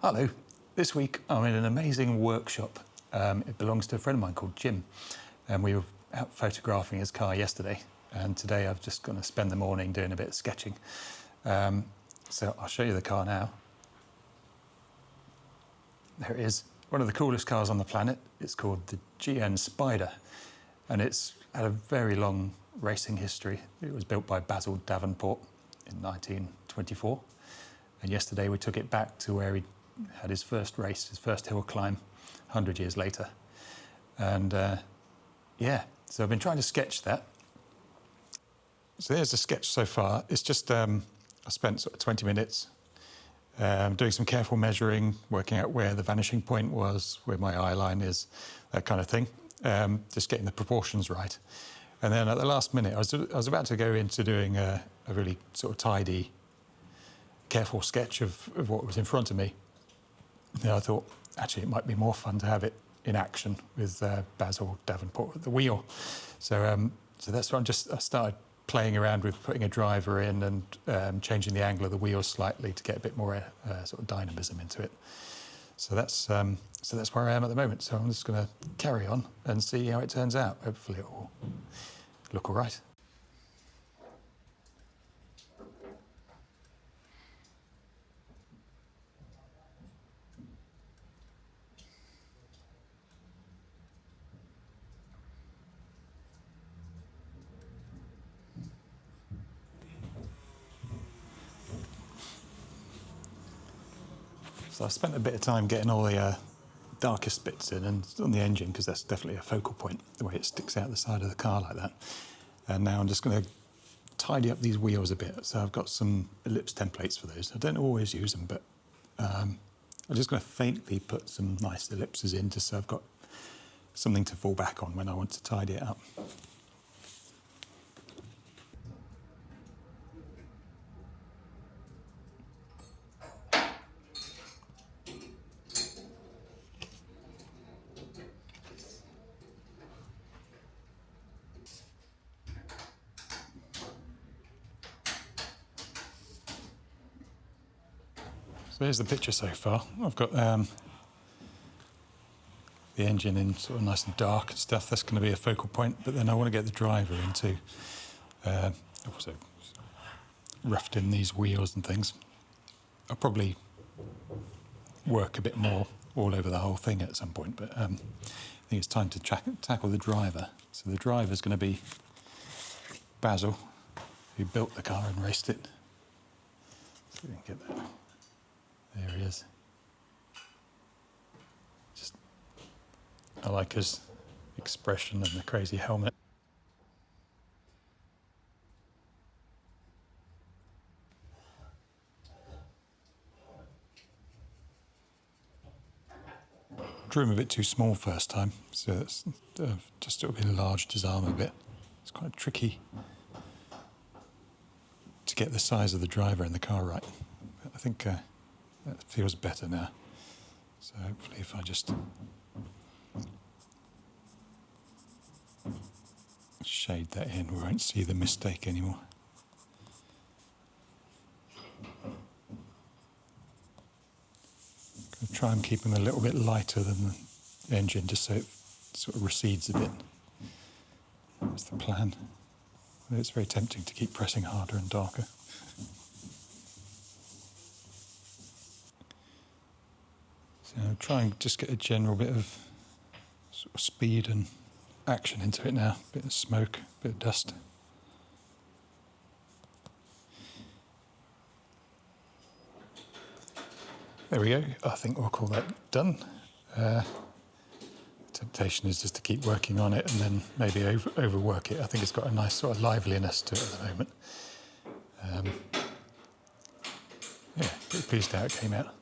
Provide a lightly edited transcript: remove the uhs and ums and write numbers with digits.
Hello. This week I'm in an amazing workshop. It belongs to a friend of mine called Jim, and we were out photographing his car yesterday, and today I've just going to spend the morning doing a bit of sketching. So I'll show you the car now. There it is. One of the coolest cars on the planet. It's called the GN Spider, and it's had a very long racing history. It was built by Basil Davenport in 1924, and yesterday we took it back to where he had his first race, his first hill climb, 100 years later. And yeah, so I've been trying to sketch that. So there's the sketch so far. It's just, I spent sort of 20 minutes doing some careful measuring, working out where the vanishing point was, where my eye line is, that kind of thing. Just getting the proportions right. And then at the last minute, I was about to go into doing a really sort of tidy, careful sketch of what was in front of me. And I thought, actually, it might be more fun to have it in action with Basil Davenport at the wheel. So, so that's what I started playing around with putting a driver in and changing the angle of the wheels slightly to get a bit more sort of dynamism into it. So that's where I am at the moment. So I'm just going to carry on and see how it turns out. Hopefully it will look all right. So I've spent a bit of time getting all the darkest bits in and on the engine, because that's definitely a focal point, the way it sticks out the side of the car like that. And now I'm just going to tidy up these wheels a bit. So I've got some ellipse templates for those. I don't always use them, but I'm just going to faintly put some nice ellipses in just so I've got something to fall back on when I want to tidy it up. So here's the picture so far. I've got the engine in sort of nice and dark and stuff. That's going to be a focal point, but then I want to get the driver in too. I've also roughed in these wheels and things. I'll probably work a bit more all over the whole thing at some point, but I think it's time to tackle the driver. So the driver's going to be Basil, who built the car and raced it. So we can get that. There he is. I like his expression and the crazy helmet. Drew him a bit too small first time, so it's just sort of enlarged his arm a bit. It's quite tricky to get the size of the driver in the car right. But I think that feels better now. So hopefully if I just shade that in, we won't see the mistake anymore. I'll try and keep them a little bit lighter than the engine, just so it sort of recedes a bit. That's the plan. But it's very tempting to keep pressing harder and darker. So I'll try and just get a general bit of sort of speed and action into it now. A bit of smoke, a bit of dust. There we go. I think we'll call that done. Temptation is just to keep working on it and then maybe overwork it. I think it's got a nice sort of liveliness to it at the moment. Yeah, pretty pleased how it came out.